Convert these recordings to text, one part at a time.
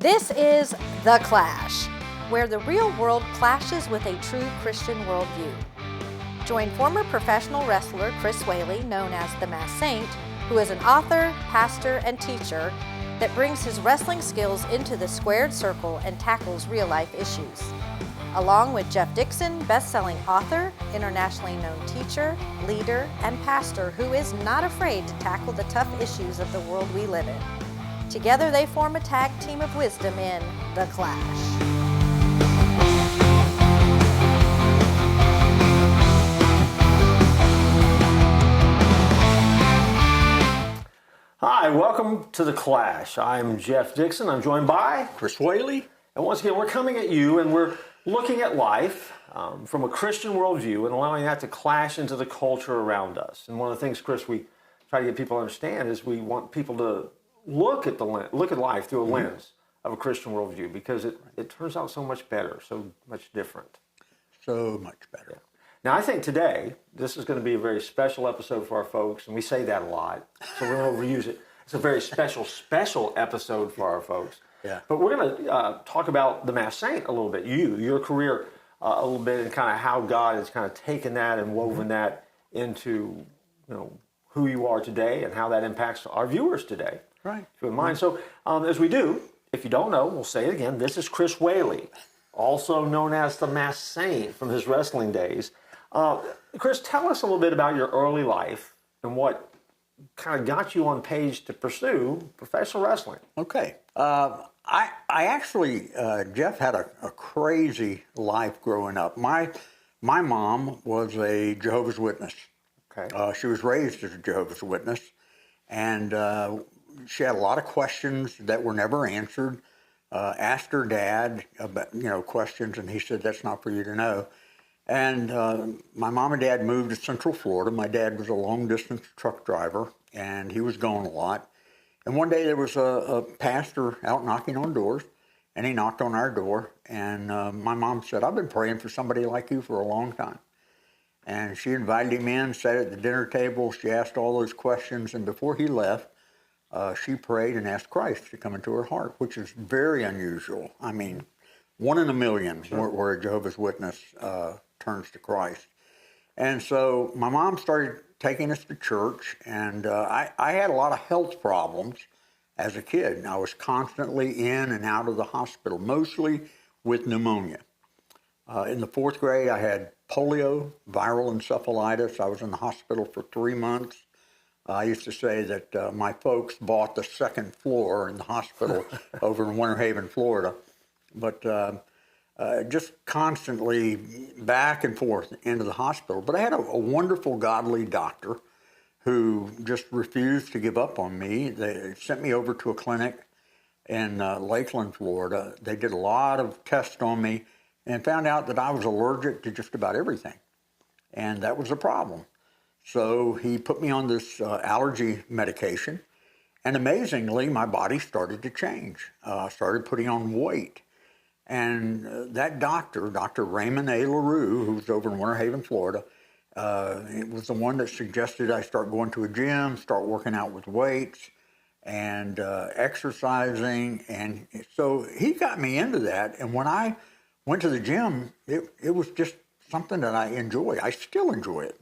This is The Clash, where the real world clashes with a true Christian worldview. Join former professional wrestler Chris Whaley, known as the Masked Saint, who is an author, pastor, and teacher that brings his wrestling skills into the squared circle and tackles real-life issues. Along with Jeff Dixon, best-selling author, internationally known teacher, leader, and pastor who is not afraid to tackle the tough issues of the world we live in. Together they form a tag team of wisdom in The Clash. Hi, welcome to The Clash. I'm Jeff Dixon. I'm joined by Chris Whaley. And once again, we're coming at you and we're looking at life from a Christian worldview and allowing that to clash into the culture around us. And one of the things, Chris, we try to get people to understand is we want people to look at life through a lens of a Christian worldview because it turns out so much better, so much different. So much better. Yeah. Now, I think today, this is going to be a very special episode for our folks, and we say that a lot, so we're going to overuse it. It's a very special episode for our folks. Yeah. But we're going to talk about the Masked Saint a little bit, your career a little bit, and kind of how God has kind of taken that and woven that into, who you are today and how that impacts our viewers today. Right. If you wouldn't mind. So, as we do, if you don't know, we'll say it again. This is Chris Whaley, also known as the Masked Saint from his wrestling days. Chris, tell us a little bit about your early life and what kind of got you on page to pursue professional wrestling. Okay. I actually, Jeff had a crazy life growing up. My mom was a Jehovah's Witness. Okay. She was raised as a Jehovah's Witness, and she had a lot of questions that were never answered. Asked her dad about, questions, and he said, "That's not for you to know." And my mom and dad moved to Central Florida. My dad was a long-distance truck driver, and he was gone a lot. And one day there was a pastor out knocking on doors, and he knocked on our door. And my mom said, "I've been praying for somebody like you for a long time." And she invited him in, sat at the dinner table. She asked all those questions, and before he left, she prayed and asked Christ to come into her heart, which is very unusual. I mean, 1 in a million where a Jehovah's Witness turns to Christ. And so my mom started taking us to church, and I had a lot of health problems as a kid. I was constantly in and out of the hospital, mostly with pneumonia. In the 4th grade, I had polio, viral encephalitis. I was in the hospital for 3 months. I used to say that my folks bought the 2nd floor in the hospital over in Winter Haven, Florida. But just constantly back and forth into the hospital. But I had a wonderful, godly doctor who just refused to give up on me. They sent me over to a clinic in Lakeland, Florida. They did a lot of tests on me and found out that I was allergic to just about everything. And that was a problem. So he put me on this allergy medication. And amazingly, my body started to change. I started putting on weight. And that doctor, Dr. Raymond A. LaRue, who's over in Winter Haven, Florida, it was the one that suggested I start going to a gym, start working out with weights and exercising. And so he got me into that. And when I went to the gym, it was just something that I enjoy. I still enjoy it.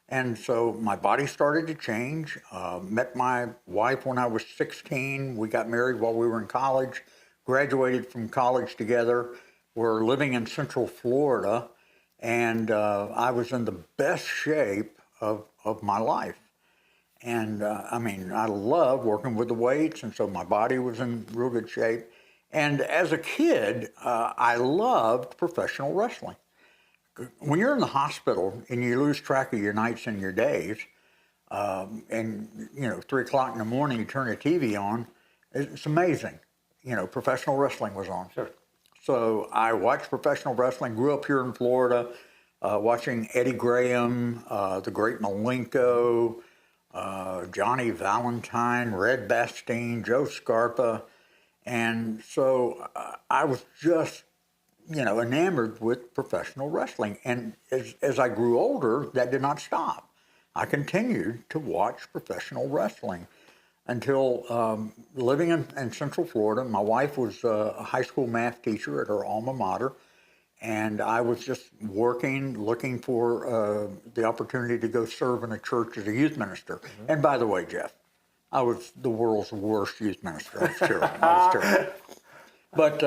And so my body started to change. Met my wife when I was 16. We got married while we were in college. Graduated from college together. We're living in Central Florida, and I was in the best shape of my life. And I love working with the weights, and so my body was in real good shape. And as a kid, I loved professional wrestling. When you're in the hospital and you lose track of your nights and your days, and 3 o'clock in the morning you turn the TV on, it's amazing. Professional wrestling was on. Sure. So I watched professional wrestling, grew up here in Florida, watching Eddie Graham, the great Malenko, Johnny Valentine, Red Bastien, Joe Scarpa. And so I was just, enamored with professional wrestling. And as I grew older, that did not stop. I continued to watch professional wrestling. until living in Central Florida. My wife was a high school math teacher at her alma mater, and I was just working, looking for the opportunity to go serve in a church as a youth minister. Mm-hmm. And by the way, Jeff, I was the world's worst youth minister. I was terrible. I was terrible. But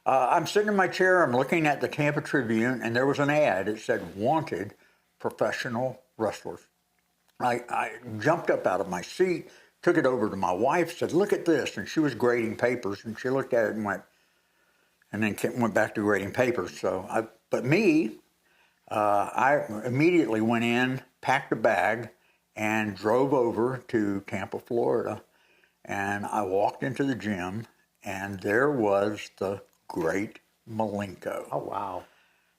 I'm sitting in my chair, I'm looking at the Tampa Tribune, and there was an ad. It said, "Wanted professional wrestlers." I jumped up out of my seat, took it over to my wife, said, "Look at this." And she was grading papers, and she looked at it and went, and then went back to grading papers. But I immediately went in, packed a bag, and drove over to Tampa, Florida. And I walked into the gym, and there was the great Malenko. Oh, wow.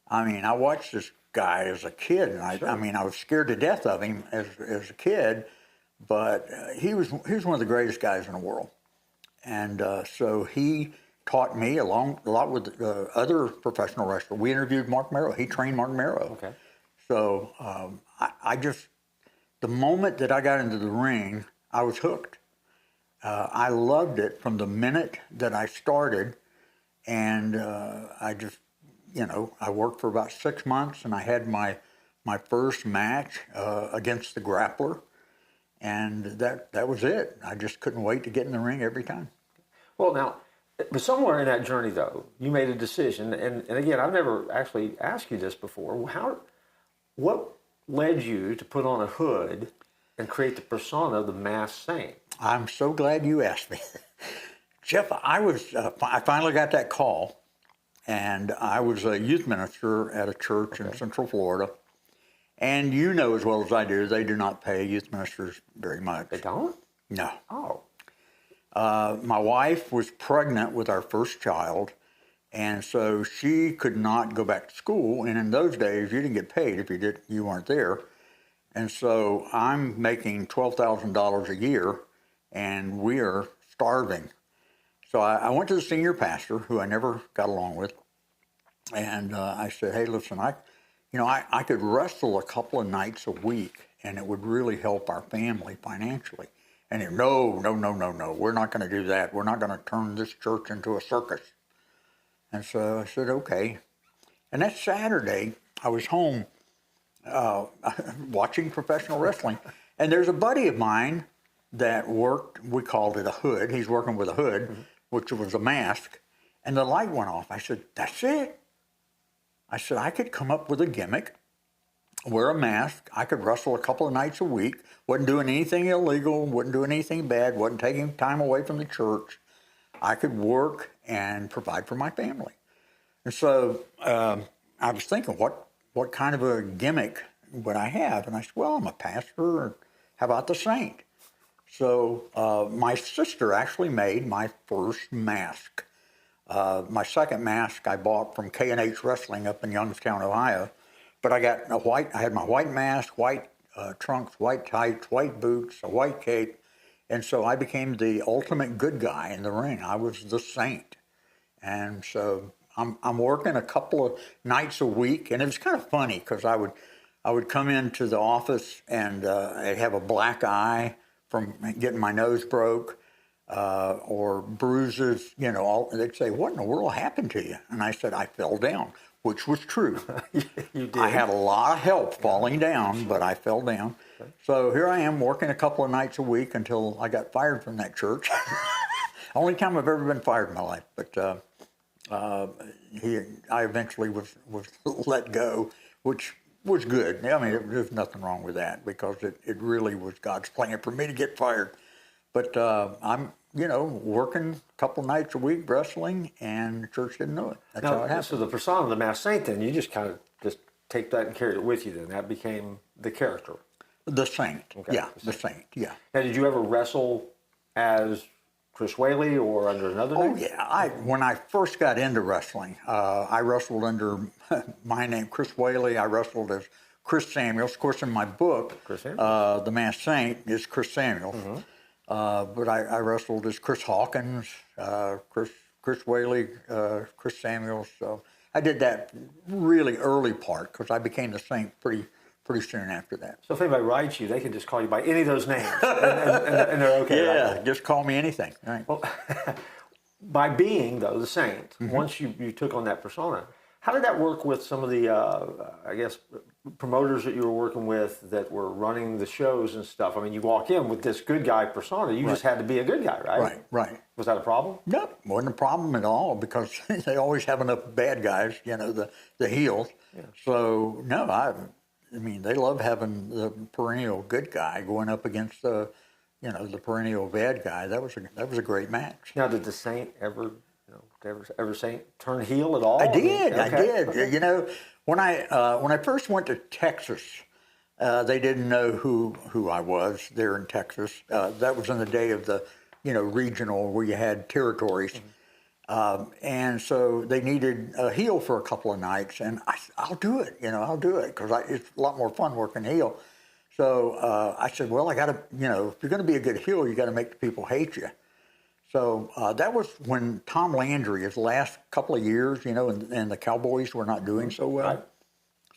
I mean, I watched this guy as a kid, and I was scared to death of him as a kid, but he was one of the greatest guys in the world. And so he taught me a lot with other professional wrestlers. We interviewed Mark Merrow. He trained Mark Merrow. Okay. So I just, the moment that I got into the ring, I was hooked. I loved it from the minute that I started, and I just, I worked for about 6 months, and I had my first match against the grappler, and that was it. I just couldn't wait to get in the ring every time. Well, now, but somewhere in that journey, though, you made a decision, and again, I've never actually asked you this before. What led you to put on a hood and create the persona of the Masked Saint? I'm so glad you asked me. Jeff, I finally got that call, and I was a youth minister at a church in Central Florida. And you know as well as I do, they do not pay youth ministers very much. They don't? No. Oh. My wife was pregnant with our first child, and so she could not go back to school. And in those days, you didn't get paid if you weren't there. And so I'm making $12,000 a year, and we are starving. So I went to the senior pastor, who I never got along with, and I said, "Hey, listen, I could wrestle a couple of nights a week, and it would really help our family financially." And he, no, we're not going to do that. We're not going to turn this church into a circus. And so I said, okay. And that Saturday, I was home watching professional wrestling, and there's a buddy of mine that worked, we called it a hood. He's working with a hood, which was a mask, and the light went off. I said, that's it. I said, I could come up with a gimmick, wear a mask, I could wrestle a couple of nights a week, wasn't doing anything illegal, wasn't doing anything bad, wasn't taking time away from the church. I could work and provide for my family. And so I was thinking, what kind of a gimmick would I have? And I said, well, I'm a pastor. How about the saint? So my sister actually made my first mask. My second mask I bought from K&H Wrestling up in Youngstown, Ohio. But I had my white mask, white trunks, white tights, white boots, a white cape. And so I became the ultimate good guy in the ring. I was the saint. And so I'm working a couple of nights a week. And it was kind of funny because I would come into the office and I'd have a black eye from getting my nose broke. Or bruises, they'd say, "What in the world happened to you?" And I said, "I fell down," which was true. You did. I had a lot of help falling down, but I fell down. Okay. So here I am working a couple of nights a week until I got fired from that church. Only time I've ever been fired in my life. But I eventually was let go, which was good. I mean, there's nothing wrong with that because it really was God's plan for me to get fired. But I'm, working a couple nights a week wrestling, and the church didn't know it. That's how it happened. So the persona of the Masked Saint, then, you just kind of just take that and carry it with you then. That became the character. The Saint. Okay. Yeah, the Saint, yeah. Now, did you ever wrestle as Chris Whaley or under another name? Oh, yeah. When I first got into wrestling, I wrestled under my name, Chris Whaley. I wrestled as Chris Samuels. Of course, in my book, The Masked Saint is Chris Samuels. Mm-hmm. But I wrestled as Chris Hawkins, Chris Whaley, Chris Samuels. So I did that really early part because I became the Saint pretty pretty soon after that. So if anybody writes you, they can just call you by any of those names, and they're okay. Yeah, right? just call me anything. Right. Well, by being, though, the saint, once you took on that persona, how did that work with some of the, I guess, promoters that you were working with that were running the shows and stuff? I mean, you walk in with this good guy persona. You just had to be a good guy, right? Right. Was that a problem? No, wasn't a problem at all because they always have enough bad guys, the heels. Yeah. So, no, I mean, they love having the perennial good guy going up against the perennial bad guy. That was a great match. Now, did the saint ever saint turn heel at all? I did. Okay. When I first went to Texas, they didn't know who I was there in Texas. That was in the day of the regional where you had territories. And so they needed a heel for a couple of nights, and I'll do it, because it's a lot more fun working heel. So I said, well, I got to, if you're going to be a good heel, you got to make the people hate you. So that was when Tom Landry, his last couple of years, and the Cowboys were not doing so well. Right.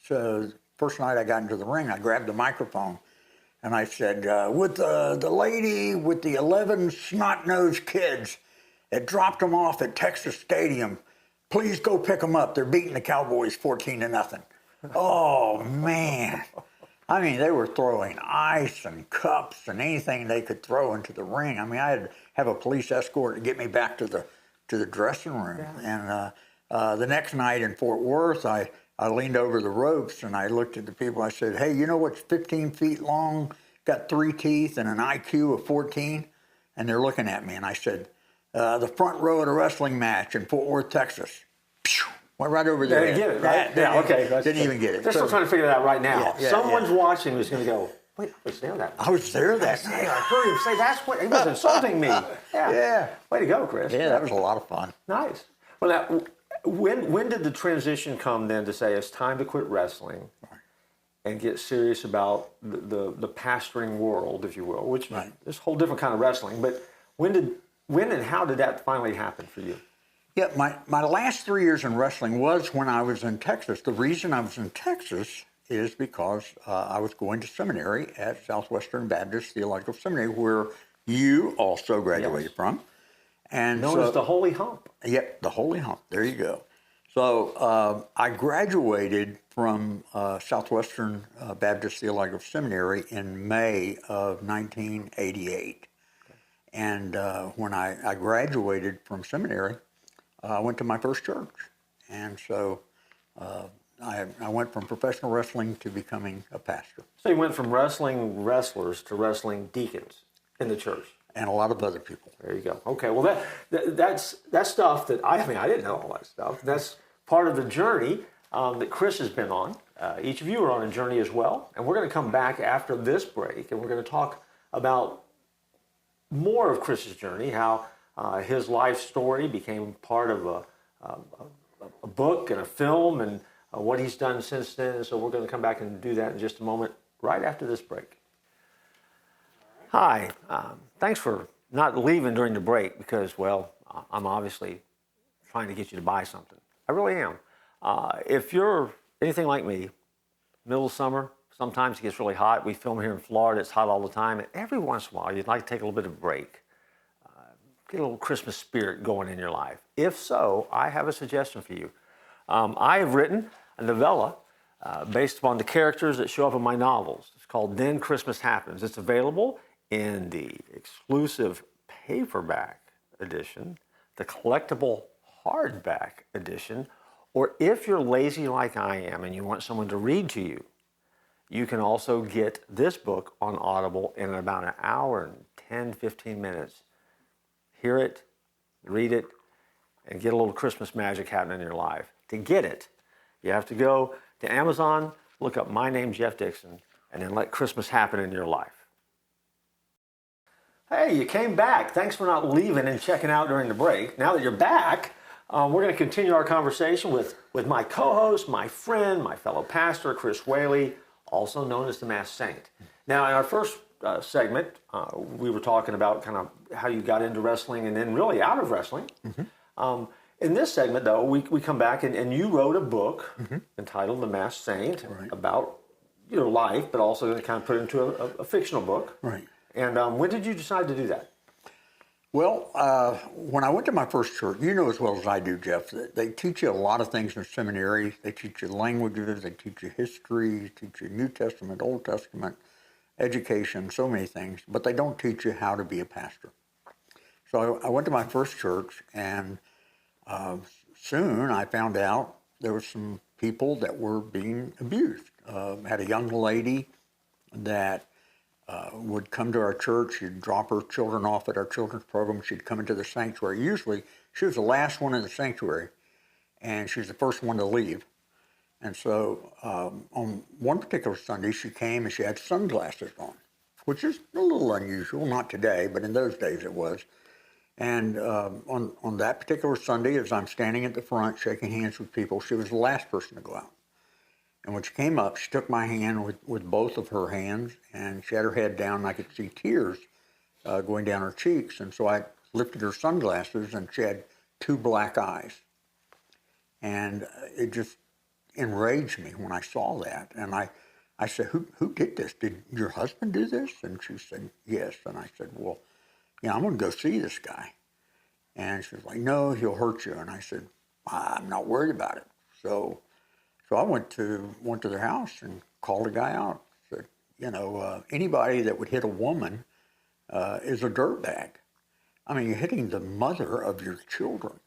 So first night I got into the ring, I grabbed the microphone, and I said, with the lady with the 11 snot-nosed kids that dropped them off at Texas Stadium, please go pick them up. They're beating the Cowboys 14-0. Oh, man. I mean, they were throwing ice and cups and anything they could throw into the ring. I mean, I had to have a police escort to get me back to the dressing room. Yeah. And the next night in Fort Worth, I leaned over the ropes and I looked at the people. I said, hey, you know what's 15 feet long, got 3 teeth, and an IQ of 14? And they're looking at me. And I said, the front row at a wrestling match in Fort Worth, Texas. Pew! Went right over there. They didn't get it, right? Okay. Didn't even get it. They're still trying to figure that out right now. Someone's watching who's going to go, wait, I was there that night. I was there that night. I heard him say that's what he was insulting me. Yeah. Way to go, Chris. Yeah, that was a lot of fun. Nice. Well, now, when did the transition come then to say it's time to quit wrestling and get serious about the pastoring world, if you will, which is a whole different kind of wrestling. But when and how did that finally happen for you? Yeah, my last 3 years in wrestling was when I was in Texas. The reason I was in Texas is because I was going to seminary at Southwestern Baptist Theological Seminary, where you also graduated from. And known as the Holy Hump. Yep, the Holy Hump. There you go. So I graduated from Southwestern Baptist Theological Seminary in May of 1988. And when I graduated from seminary, I went to my first church. And so I went from professional wrestling to becoming a pastor. So you went from wrestling wrestlers to wrestling deacons in the church. And a lot of other people. There you go. Okay, well that's stuff that I didn't know all that stuff. That's part of the journey that Chris has been on. Each of you are on a journey as well, and we're going to come back after this break, and we're going to talk about more of Chris's journey, how his life story became part of a book and a film, and what he's done since then. So we're going to come back and do that in just a moment, right after this break. Hi, thanks for not leaving during the break because, well, I'm obviously trying to get you to buy something. I really am. If you're anything like me, middle of summer, sometimes it gets really hot. We film here in Florida, it's hot all the time. And every once in a while, you'd like to take a little bit of a break, get a little Christmas spirit going in your life. If so, I have a suggestion for you. I have written a novella based upon the characters that show up in my novels. It's called Then Christmas Happens. It's available in the exclusive paperback edition, the collectible hardback edition, or if you're lazy like I am and you want someone to read to you, you can also get this book on Audible in about an hour and 10, 15 minutes. Hear it, read it, and get a little Christmas magic happening in your life. To get it, you have to go to Amazon, look up My Name's Jeff Dixon, and then let Christmas happen in your life. Hey, you came back. Thanks for not leaving and checking out during the break. Now that you're back, we're going to continue our conversation with my co-host, my friend, my fellow pastor, Chris Whaley, also known as the Masked Saint. Now, in our first segment, we were talking about kind of how you got into wrestling and then really out of wrestling. Mm-hmm. In this segment, though, we come back and you wrote a book entitled The Masked Saint about your life, but also going to kind of put it into a fictional book. Right. And when did you decide to do that? Well, when I went to my first church, you know as well as I do, Jeff, that they teach you a lot of things in seminary. They teach you languages, they teach you history, teach you New Testament, Old Testament, education, so many things, but they don't teach you how to be a pastor. So I went to my first church, and soon I found out there were some people that were being abused. Had a young lady that would come to our church. She'd drop her children off at our children's program. She'd come into the sanctuary. Usually, she was the last one in the sanctuary, and she was the first one to leave. And so on one particular Sunday, she came and she had sunglasses on, which is a little unusual, not today, but in those days it was. And on that particular Sunday, as I'm standing at the front shaking hands with people, she was the last person to go out. And when she came up, she took my hand with both of her hands, and she had her head down, and I could see tears going down her cheeks. And so I lifted her sunglasses, and she had 2 black eyes. And it just enraged me when I saw that. And I said, who did this? Did your husband do this? And she said, yes. And I said, well, yeah, I'm going to go see this guy. And she was like, no, he'll hurt you. And I said, I'm not worried about it. So I went to their house and called the guy out. Said, anybody that would hit a woman is a dirtbag. I mean, you're hitting the mother of your children.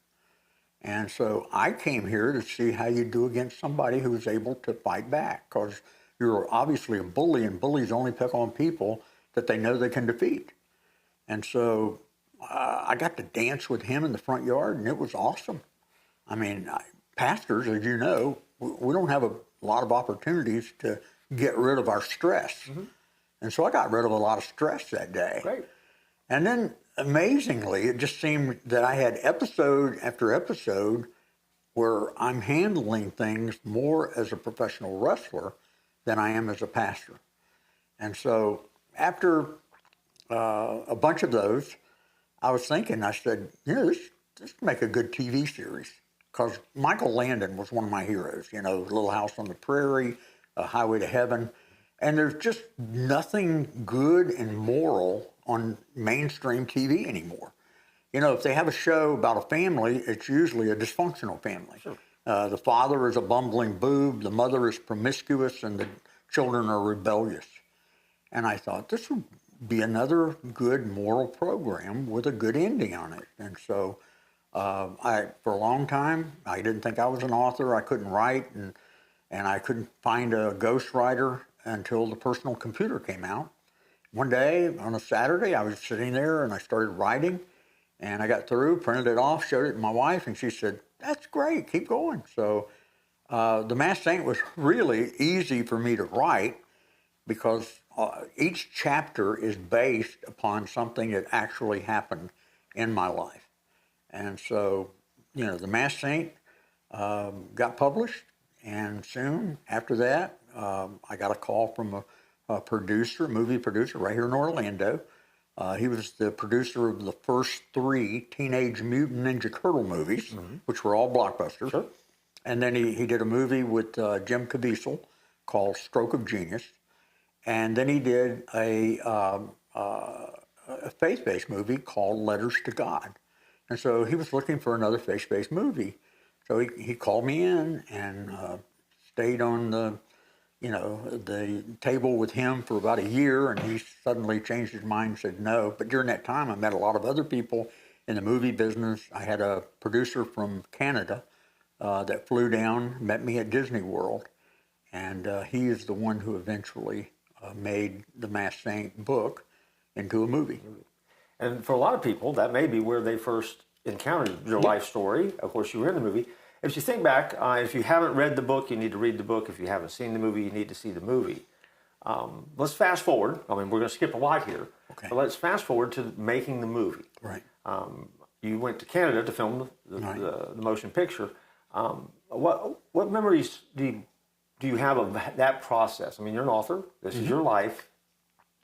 And so I came here to see how you do against somebody who's able to fight back, because you're obviously a bully, and bullies only pick on people that they know they can defeat. And so I got to dance with him in the front yard, and it was awesome. I mean, pastors, as you know, we don't have a lot of opportunities to get rid of our stress. Mm-hmm. And so I got rid of a lot of stress that day. Great. And then, amazingly, it just seemed that I had episode after episode where I'm handling things more as a professional wrestler than I am as a pastor. And so after a bunch of those, I was thinking, I said, this would make a good TV series. Because Michael Landon was one of my heroes, Little House on the Prairie, Highway to Heaven. And there's just nothing good and moral on mainstream TV anymore. If they have a show about a family, it's usually a dysfunctional family. Sure. The father is a bumbling boob, the mother is promiscuous, and the children are rebellious. And I thought, this would be another good moral program with a good ending on it. And so for a long time, I didn't think I was an author. I couldn't write, and I couldn't find a ghostwriter until the personal computer came out. One day, on a Saturday, I was sitting there, and I started writing, and I got through, printed it off, showed it to my wife, and she said, that's great, keep going. So The Masked Saint was really easy for me to write because each chapter is based upon something that actually happened in my life. And so, The Masked Saint got published, and soon after that, I got a call from a producer, movie producer right here in Orlando. He was the producer of the first 3 Teenage Mutant Ninja Turtle movies, mm-hmm. which were all blockbusters. Sure. And then he did a movie with Jim Caviezel called Stroke of Genius. And then he did a faith-based movie called Letters to God. And so he was looking for another faith-based movie. So he called me in and stayed on the table with him for about a year, and he suddenly changed his mind and said no. But during that time, I met a lot of other people in the movie business. I had a producer from Canada that flew down, met me at Disney World, and he is the one who eventually made the Masked Saint book into a movie. And for a lot of people, that may be where they first encountered your life story. Of course, you were in the movie. If you think back, if you haven't read the book, you need to read the book. If you haven't seen the movie, you need to see the movie. Let's fast forward. I mean, we're going to skip a lot here. Okay. But let's fast forward to making the movie. Right. You went to Canada to film the motion picture. What memories do you have of that process? I mean, you're an author. This is your life.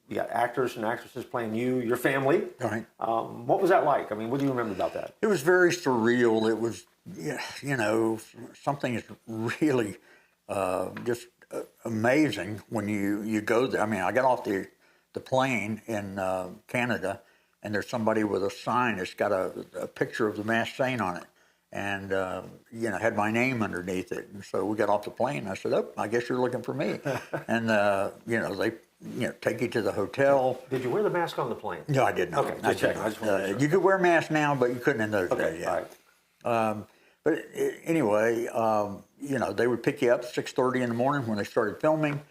You got actors and actresses playing you, your family. Right. What was that like? I mean, what do you remember about that? It was very surreal. It was, something that's really just amazing when you go there. I mean, I got off the plane in Canada, and there's somebody with a sign that's got a picture of the Masked Saint on it, and had my name underneath it. And so we got off the plane. I said, "Oh, I guess you're looking for me." And they take you to the hotel. Did you wear the mask on the plane? No, I did not. Okay, just checking. I just wanted to make sure. You could wear masks now, but you couldn't in those Okay, days. Yeah. all right. But anyway, they would pick you up at 6:30 in the morning when they started filming.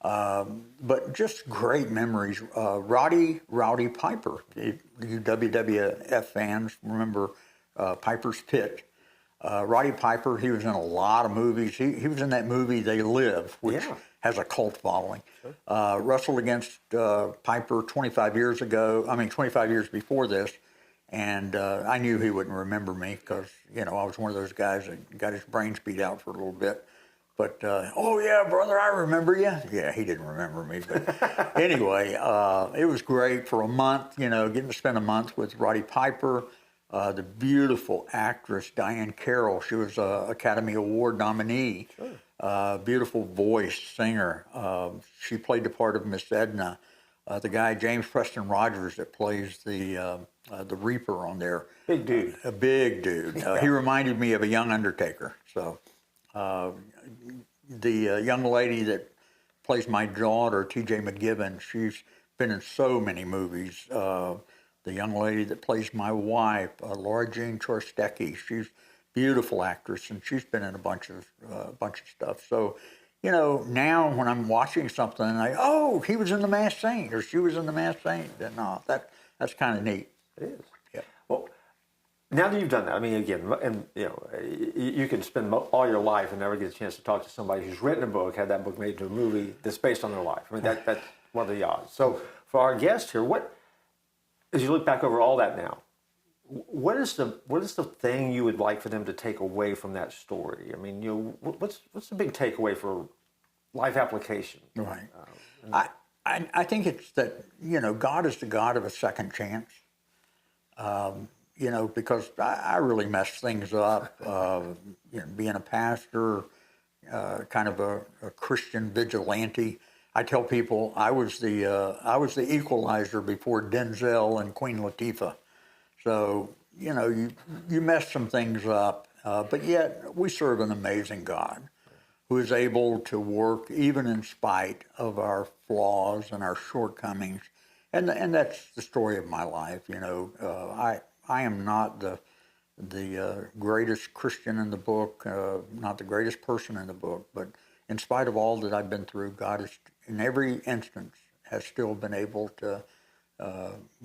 But just great memories. Rowdy Piper, you WWF fans remember Piper's Pit. Roddy Piper, he was in a lot of movies. He was in that movie They Live, which has a cult following. Sure. Wrestled against Piper 25 years before this. And I knew he wouldn't remember me because, I was one of those guys that got his brains beat out for a little bit. But, oh, yeah, brother, I remember you. Yeah, he didn't remember me. But anyway, it was great for a month, getting to spend a month with Roddy Piper. The beautiful actress, Diane Carroll. She was an Academy Award nominee. Sure. Beautiful voice, singer. She played the part of Miss Edna. The guy, James Preston Rogers, that plays the Reaper on there. Big dude. A big dude. He reminded me of a young Undertaker. So the young lady that plays my daughter, T.J. McGibbon, she's been in so many movies. The young lady that plays my wife, Laura Jean Chorstecki, she's a beautiful actress, and she's been in a bunch of stuff. So, now when I'm watching something, he was in The Masked Saint, or she was in The Masked Saint. No, that's kind of neat. It is. Yeah. Well, now that you've done that, I mean, again, and you can spend all your life and never get a chance to talk to somebody who's written a book, had that book made into a movie that's based on their life. I mean, that's one of the odds. So, for our guest here, as you look back over all that now, what is the thing you would like for them to take away from that story? I mean, what's the big takeaway for life application? Right. I think it's that God is the God of a second chance. Because I really messed things up. Being a pastor, kind of a Christian vigilante. I tell people I was the equalizer before Denzel and Queen Latifah. So you mess some things up, but yet we serve an amazing God who is able to work even in spite of our flaws and our shortcomings, and that's the story of my life. I am not the greatest Christian in the book, not the greatest person in the book, but in spite of all that I've been through, God has, in every instance, has still been able to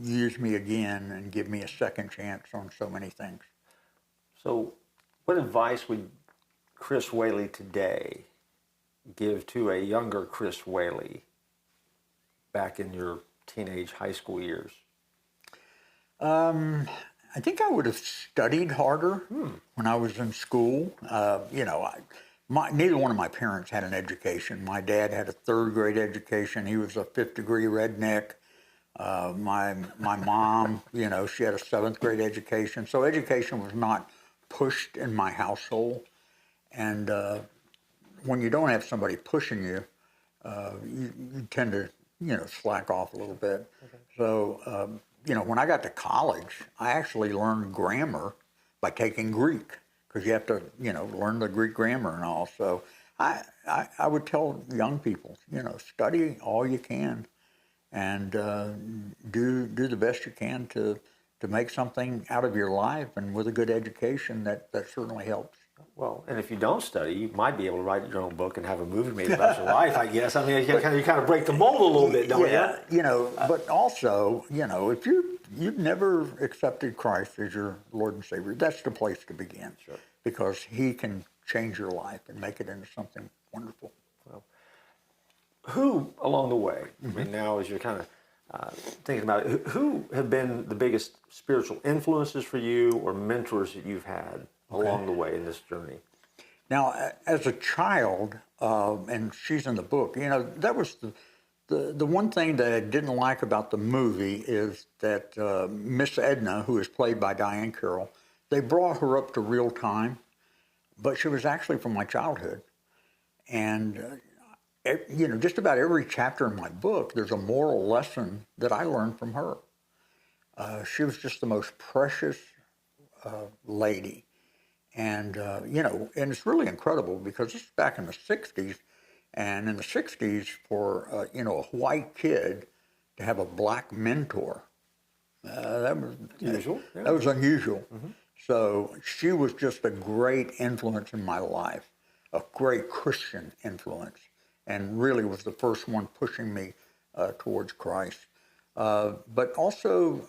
use me again and give me a second chance on so many things. So what advice would Chris Whaley today give to a younger Chris Whaley back in your teenage high school years? I think I would have studied harder when I was in school. Neither one of my parents had an education. My dad had a third grade education. He was a fifth degree redneck. My mom, she had a seventh grade education. So education was not pushed in my household. And when you don't have somebody pushing you, you tend to, slack off a little bit. Okay. So, when I got to college, I actually learned grammar by taking Greek, because you have to, learn the Greek grammar and all. So I would tell young people, study all you can and do the best you can to make something out of your life. And with a good education, that certainly helps. Well, and if you don't study, you might be able to write your own book and have a movie made about your life, I guess. I mean, you kind of break the mold a little bit, don't you? But also, if you've never accepted Christ as your Lord and Savior, that's the place to begin. Sure. Because He can change your life and make it into something wonderful. Well, who along the way, I mean, now as you're kind of thinking about it, who have been the biggest spiritual influences for you or mentors that you've had along the way in this journey? Now, as a child, and she's in the book, that was the one thing that I didn't like about the movie is that Miss Edna, who is played by Diane Carroll, they brought her up to real time, but she was actually from my childhood. And just about every chapter in my book, there's a moral lesson that I learned from her. She was just the most precious lady. And, and it's really incredible because this is back in the 60s. And in the 60s, for, a white kid to have a black mentor, that was Unusual. Yeah. That was unusual. Mm-hmm. So she was just a great influence in my life, a great Christian influence, and really was the first one pushing me towards Christ. But also,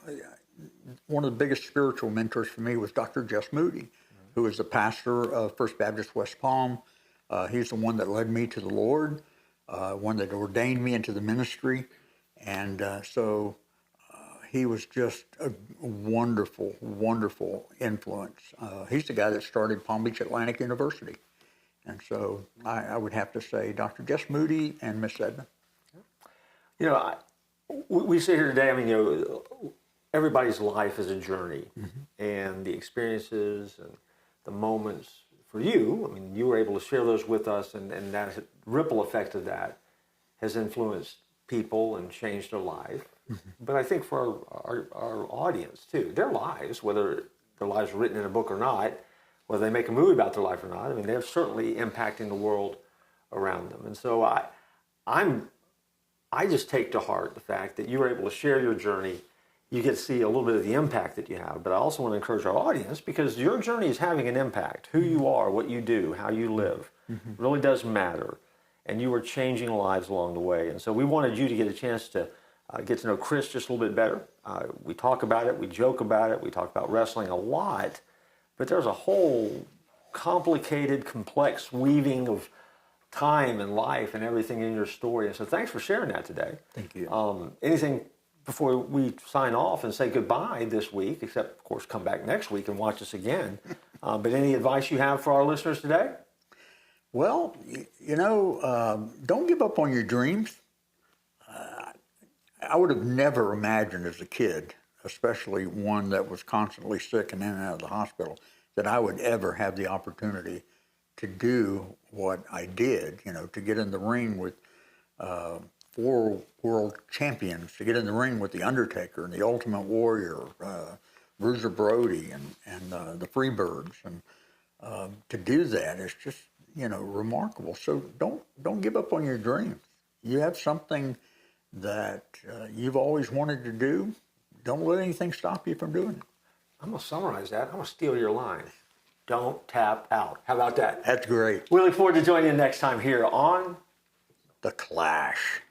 one of the biggest spiritual mentors for me was Dr. Jess Moody, who is the pastor of First Baptist West Palm. He's the one that led me to the Lord, one that ordained me into the ministry. And so he was just a wonderful, wonderful influence. He's the guy that started Palm Beach Atlantic University. And so I would have to say Dr. Jess Moody and Miss Edna. We sit here today, everybody's life is a journey. Mm-hmm. And the experiences and the moments for you, you were able to share those with us, and that ripple effect of that has influenced people and changed their life. Mm-hmm. But I think for our audience too, their lives, whether their lives are written in a book or not, whether they make a movie about their life or not, they're certainly impacting the world around them. And so I just take to heart the fact that you were able to share your journey. You get to see a little bit of the impact that you have. But I also want to encourage our audience, because your journey is having an impact. Who you are, what you do, how you live, really does matter. And you are changing lives along the way. And so we wanted you to get a chance to get to know Chris just a little bit better. We talk about it, we joke about it, we talk about wrestling a lot. But there's a whole complicated, complex weaving of time and life and everything in your story. And so thanks for sharing that today. Thank you. Anything before we sign off and say goodbye this week, except, of course, come back next week and watch us again. But any advice you have for our listeners today? Well, don't give up on your dreams. I would have never imagined as a kid, especially one that was constantly sick and in and out of the hospital, that I would ever have the opportunity to do what I did, to get in the ring with 4 world champions, to get in the ring with The Undertaker and The Ultimate Warrior, Bruiser Brody and the Freebirds. And to do that is just, remarkable. So don't give up on your dreams. You have something that you've always wanted to do. Don't let anything stop you from doing it. I'm going to summarize that. I'm going to steal your line. Don't tap out. How about that? That's great. We look forward to joining you next time here on The Clash.